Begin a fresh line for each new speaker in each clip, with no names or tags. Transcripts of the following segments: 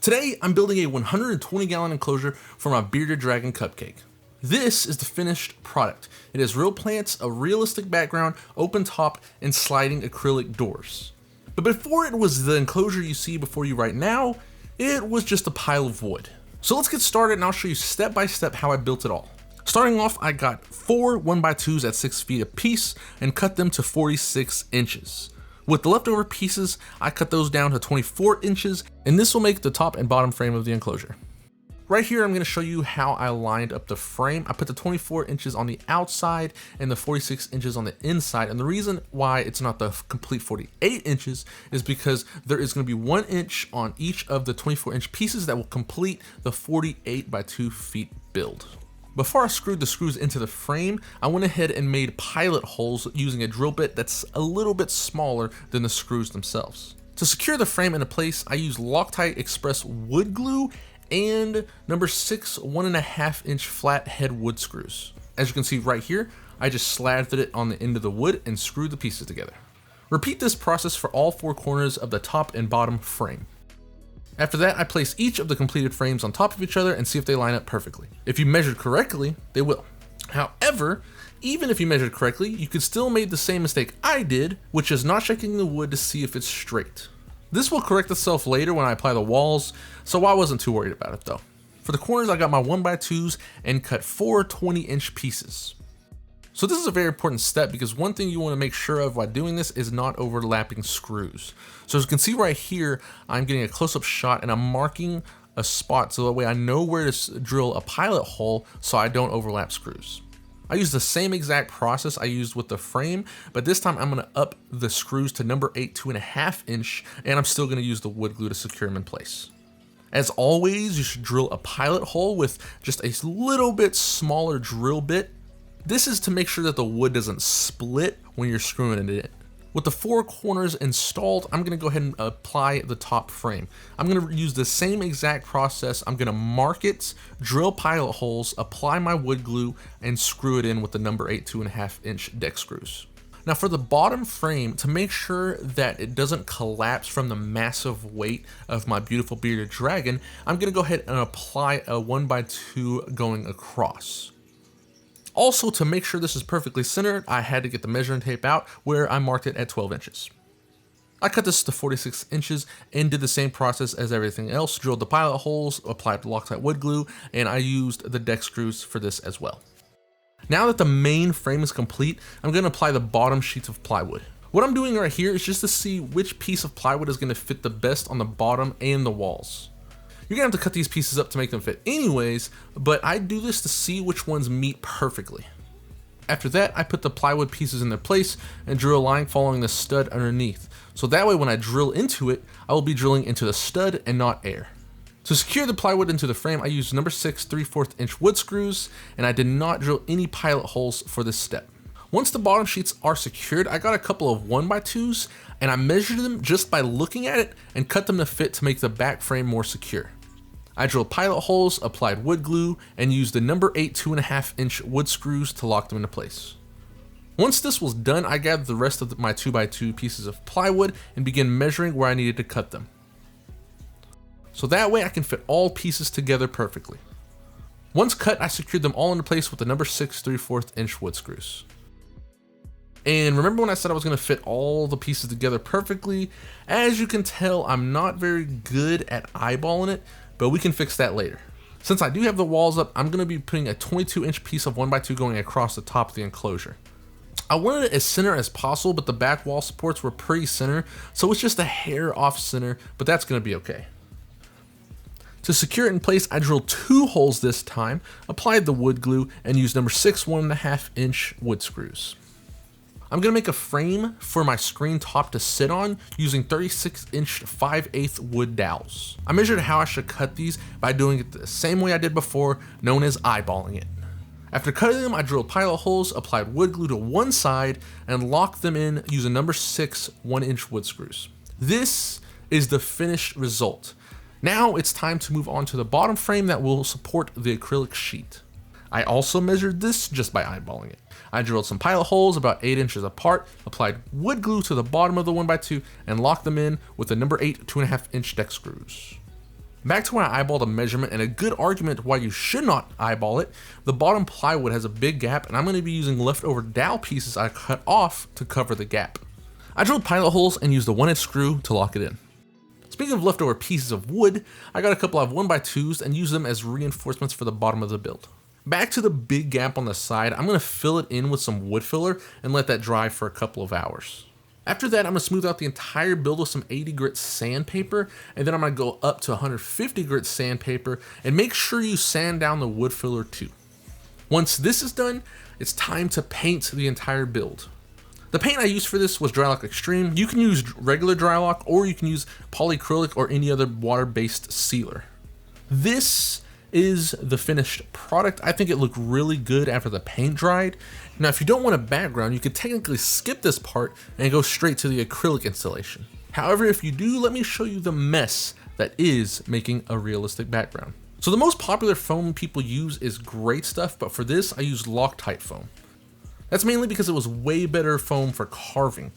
Today, I'm building a 120-gallon enclosure for my bearded dragon cupcake. This is the finished product. It has real plants, a realistic background, open top, and sliding acrylic doors. But before it was the enclosure you see before you right now, it was just a pile of wood. So let's get started and I'll show you step by step how I built it all. Starting off, I got 4 1x2s at 6 feet apiece and cut them to 46 inches. With the leftover pieces, I cut those down to 24 inches, and this will make the top and bottom frame of the enclosure. Right here, I'm going to show you how I lined up the frame. I put the 24 inches on the outside and the 46 inches on the inside, and the reason why it's not the complete 48 inches is because there is going to be 1 inch on each of the 24-inch pieces that will complete the 48 by 2 feet build. Before I screwed the screws into the frame, I went ahead and made pilot holes using a drill bit that's a little bit smaller than the screws themselves. To secure the frame into place, I used Loctite Express wood glue and number 6 1.5 inch flat head wood screws. As you can see right here, I just slathered it on the end of the wood and screwed the pieces together. Repeat this process for all 4 corners of the top and bottom frame. After that, I place each of the completed frames on top of each other and see if they line up perfectly. If you measured correctly, they will. However, even if you measured correctly, you could still make the same mistake I did, which is not checking the wood to see if it's straight. This will correct itself later when I apply the walls, so I wasn't too worried about it though. For the corners, I got my 1x2s and cut 4 20-inch pieces. So this is a very important step because one thing you want to make sure of while doing this is not overlapping screws. So as you can see right here, I'm getting a close-up shot and I'm marking a spot so that way I know where to drill a pilot hole so I don't overlap screws. I use the same exact process I used with the frame, but this time I'm going to up the screws to number 8 2.5 inch, and I'm still going to use the wood glue to secure them in place. As always, you should drill a pilot hole with just a little bit smaller drill bit. This is to make sure that the wood doesn't split when you're screwing it in. With the 4 corners installed, I'm gonna go ahead and apply the top frame. I'm gonna use the same exact process. I'm gonna mark it, drill pilot holes, apply my wood glue, and screw it in with the number 8 2.5 inch deck screws. Now for the bottom frame, to make sure that it doesn't collapse from the massive weight of my beautiful bearded dragon, I'm gonna go ahead and apply a 1x2 going across. Also, to make sure this is perfectly centered, I had to get the measuring tape out where I marked it at 12 inches. I cut this to 46 inches and did the same process as everything else, drilled the pilot holes, applied the Loctite wood glue, and I used the deck screws for this as well. Now that the main frame is complete, I'm going to apply the bottom sheets of plywood. What I'm doing right here is just to see which piece of plywood is going to fit the best on the bottom and the walls. You're gonna have to cut these pieces up to make them fit anyways, but I do this to see which ones meet perfectly. After that, I put the plywood pieces in their place and drew a line following the stud underneath. So that way when I drill into it, I will be drilling into the stud and not air. To secure the plywood into the frame, I used number 6 3/4 inch wood screws, and I did not drill any pilot holes for this step. Once the bottom sheets are secured, I got a couple of 1x2s and I measured them just by looking at it and cut them to fit to make the back frame more secure. I drilled pilot holes, applied wood glue, and used the number 8 2.5 inch wood screws to lock them into place. Once this was done, I gathered the rest of my 2x2 pieces of plywood and began measuring where I needed to cut them. So that way I can fit all pieces together perfectly. Once cut, I secured them all into place with the number 6 3/4 inch wood screws. And remember when I said I was going to fit all the pieces together perfectly? As you can tell, I'm not very good at eyeballing it, but we can fix that later. Since I do have the walls up, I'm going to be putting a 22-inch piece of 1x2 going across the top of the enclosure. I wanted it as center as possible, but the back wall supports were pretty center, so it's just a hair off center, but that's going to be okay. To secure it in place, I drilled 2 holes this time, applied the wood glue, and used number 6 1.5 inch wood screws. I'm gonna make a frame for my screen top to sit on using 36-inch 5/8 wood dowels. I measured how I should cut these by doing it the same way I did before, known as eyeballing it. After cutting them, I drilled pilot holes, applied wood glue to one side, and locked them in using number 6 1-inch wood screws. This is the finished result. Now it's time to move on to the bottom frame that will support the acrylic sheet. I also measured this just by eyeballing it. I drilled some pilot holes about 8 inches apart, applied wood glue to the bottom of the 1x2, and locked them in with the number 8 2.5 inch deck screws. Back to when I eyeballed a measurement, and a good argument why you should not eyeball it, the bottom plywood has a big gap, and I'm going to be using leftover dowel pieces I cut off to cover the gap. I drilled pilot holes and used a 1-inch screw to lock it in. Speaking of leftover pieces of wood, I got a couple of 1x2s and used them as reinforcements for the bottom of the build. Back to the big gap on the side, I'm going to fill it in with some wood filler and let that dry for a couple of hours. After that, I'm going to smooth out the entire build with some 80 grit sandpaper, and then I'm going to go up to 150 grit sandpaper, and make sure you sand down the wood filler too. Once this is done, it's time to paint the entire build. The paint I used for this was Drylock Extreme. You can use regular Drylock, or you can use polyacrylic or any other water-based sealer. This is the finished product. I think it looked really good after the paint dried. Now, if you don't want a background, you could technically skip this part and go straight to the acrylic installation. However, if you do, let me show you the mess that is making a realistic background. So the most popular foam people use is Great Stuff, but for this, I used Loctite foam. That's mainly because it was way better foam for carving.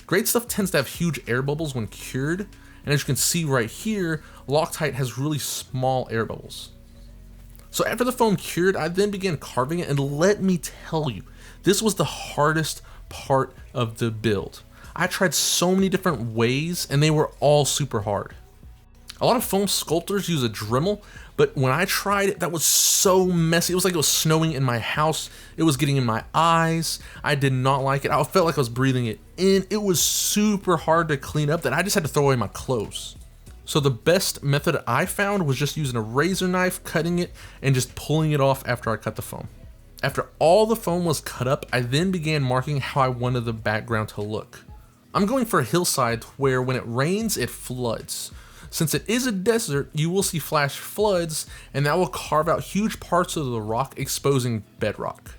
Great Stuff tends to have huge air bubbles when cured, and as you can see right here, Loctite has really small air bubbles. So after the foam cured, I then began carving it, and let me tell you, this was the hardest part of the build. I tried so many different ways, and they were all super hard. A lot of foam sculptors use a Dremel, but when I tried it, that was so messy. It was like it was snowing in my house. It was getting in my eyes. I did not like it. I felt like I was breathing it in. It was super hard to clean up that I just had to throw away my clothes. So the best method I found was just using a razor knife, cutting it, and just pulling it off after I cut the foam. After all the foam was cut up, I then began marking how I wanted the background to look. I'm going for a hillside where when it rains, it floods. Since it is a desert, you will see flash floods, and that will carve out huge parts of the rock, exposing bedrock.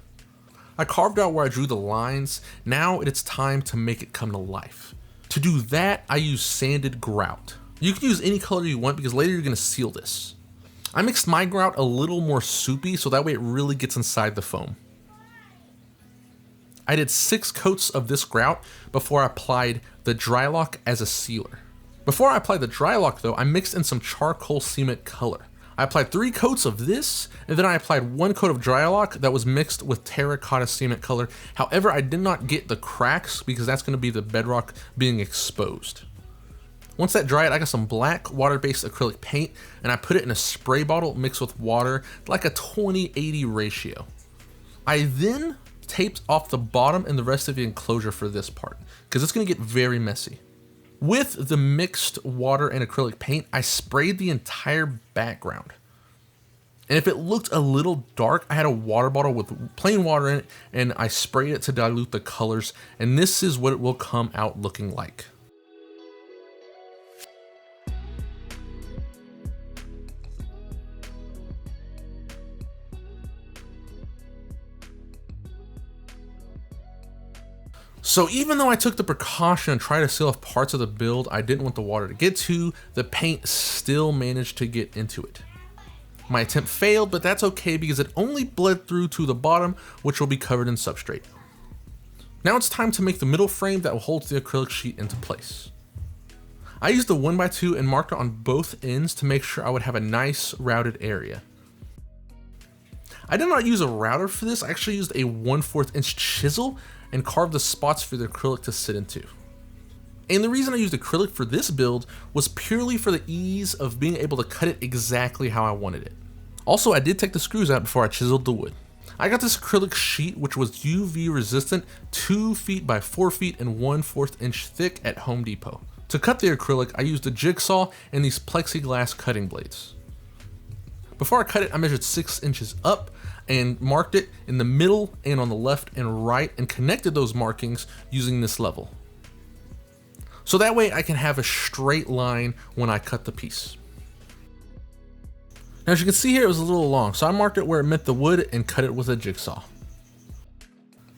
I carved out where I drew the lines. Now it's time to make it come to life. To do that, I use sanded grout. You can use any color you want because later you're going to seal this. I mixed my grout a little more soupy so that way it really gets inside the foam. I did 6 coats of this grout before I applied the Drylock as a sealer. Before I applied the Drylock though, I mixed in some charcoal cement color. I applied 3 coats of this, and then I applied 1 coat of Drylock that was mixed with terracotta cement color. However, I did not get the cracks because that's going to be the bedrock being exposed. Once that dried, I got some black water-based acrylic paint, and I put it in a spray bottle mixed with water, like a 20-80 ratio. I then taped off the bottom and the rest of the enclosure for this part, because it's going to get very messy. With the mixed water and acrylic paint, I sprayed the entire background. And if it looked a little dark, I had a water bottle with plain water in it, and I sprayed it to dilute the colors, and this is what it will come out looking like. So even though I took the precaution and tried to seal off parts of the build I didn't want the water to get to, the paint still managed to get into it. My attempt failed, but that's okay because it only bled through to the bottom, which will be covered in substrate. Now it's time to make the middle frame that will hold the acrylic sheet into place. I used the 1x2 and marked it on both ends to make sure I would have a nice routed area. I did not use a router for this, I actually used a 1/4 inch chisel and carved the spots for the acrylic to sit into. And the reason I used acrylic for this build was purely for the ease of being able to cut it exactly how I wanted it. Also, I did take the screws out before I chiseled the wood. I got this acrylic sheet which was UV resistant, 2 feet by 4 feet and 1/4 inch thick at Home Depot. To cut the acrylic, I used a jigsaw and these plexiglass cutting blades. Before I cut it, I measured 6 inches up and marked it in the middle and on the left and right and connected those markings using this level. So that way I can have a straight line when I cut the piece. Now as you can see here, it was a little long, so I marked it where it met the wood and cut it with a jigsaw.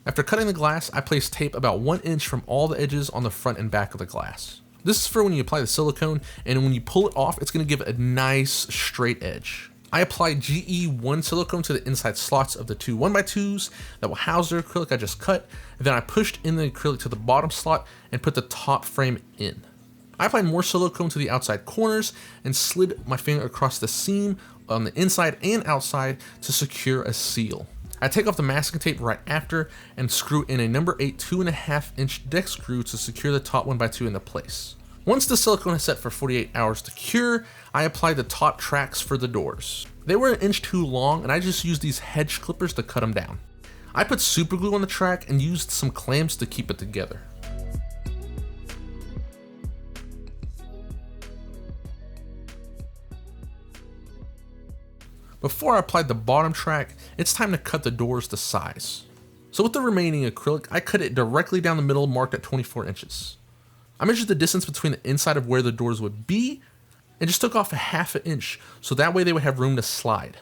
After cutting the glass, I placed tape about 1 inch from all the edges on the front and back of the glass. This is for when you apply the silicone, and when you pull it off, it's going to give it a nice straight edge. I applied GE1 silicone to the inside slots of the 2 1x2s that will house the acrylic I just cut, and then I pushed in the acrylic to the bottom slot and put the top frame in. I applied more silicone to the outside corners and slid my finger across the seam on the inside and outside to secure a seal. I take off the masking tape right after and screw in a number 8 2.5 inch deck screw to secure the top 1x2 into place. Once the silicone is set for 48 hours to cure, I applied the top tracks for the doors. They were 1 inch too long and I just used these hedge clippers to cut them down. I put super glue on the track and used some clamps to keep it together. Before I applied the bottom track, it's time to cut the doors to size. So with the remaining acrylic, I cut it directly down the middle, marked at 24 inches. I measured the distance between the inside of where the doors would be and just took off a 1/2 inch, so that way they would have room to slide.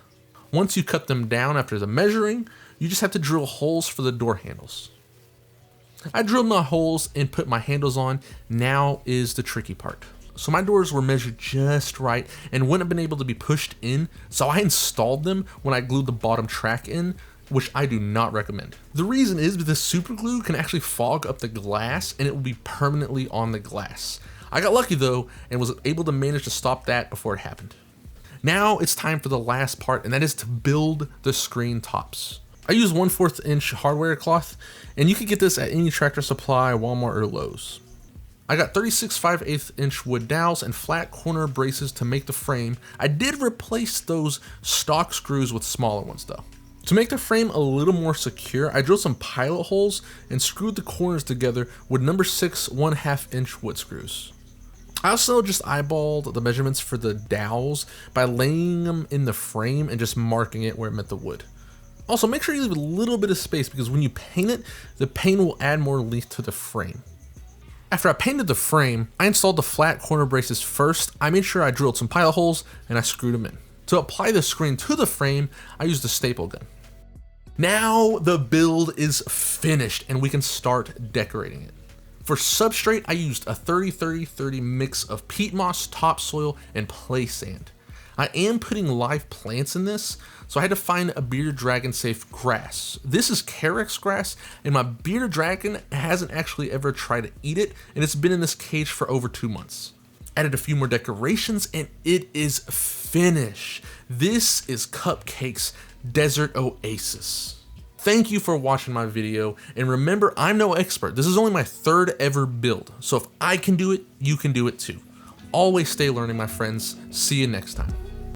Once you cut them down after the measuring, you just have to drill holes for the door handles. I drilled my holes and put my handles on. Now is the tricky part. So my doors were measured just right and wouldn't have been able to be pushed in, so I installed them when I glued the bottom track in, which I do not recommend. The reason is because super glue can actually fog up the glass and it will be permanently on the glass. I got lucky though and was able to manage to stop that before it happened. Now it's time for the last part, and that is to build the screen tops. I use 1/4 inch hardware cloth, and you can get this at any Tractor Supply, Walmart, or Lowe's. I got 36 5/8 inch wood dowels and flat corner braces to make the frame. I did replace those stock screws with smaller ones though. To make the frame a little more secure, I drilled some pilot holes and screwed the corners together with number 6 1/2 inch wood screws. I also just eyeballed the measurements for the dowels by laying them in the frame and just marking it where it met the wood. Also, make sure you leave a little bit of space because when you paint it, the paint will add more length to the frame. After I painted the frame, I installed the flat corner braces first. I made sure I drilled some pilot holes and I screwed them in. To apply the screen to the frame, I used a staple gun. Now the build is finished and we can start decorating it. For substrate, I used a 30-30-30 mix of peat moss, topsoil, and play sand. I am putting live plants in this, so I had to find a bearded dragon safe grass. This is Carex grass, and my bearded dragon hasn't actually ever tried to eat it, and it's been in this cage for over 2 months. Added a few more decorations, and it is finished. This is Cupcake's Desert Oasis. Thank you for watching my video, and remember, I'm no expert. This is only my 3rd ever build, so if I can do it, you can do it too. Always stay learning, my friends. See you next time.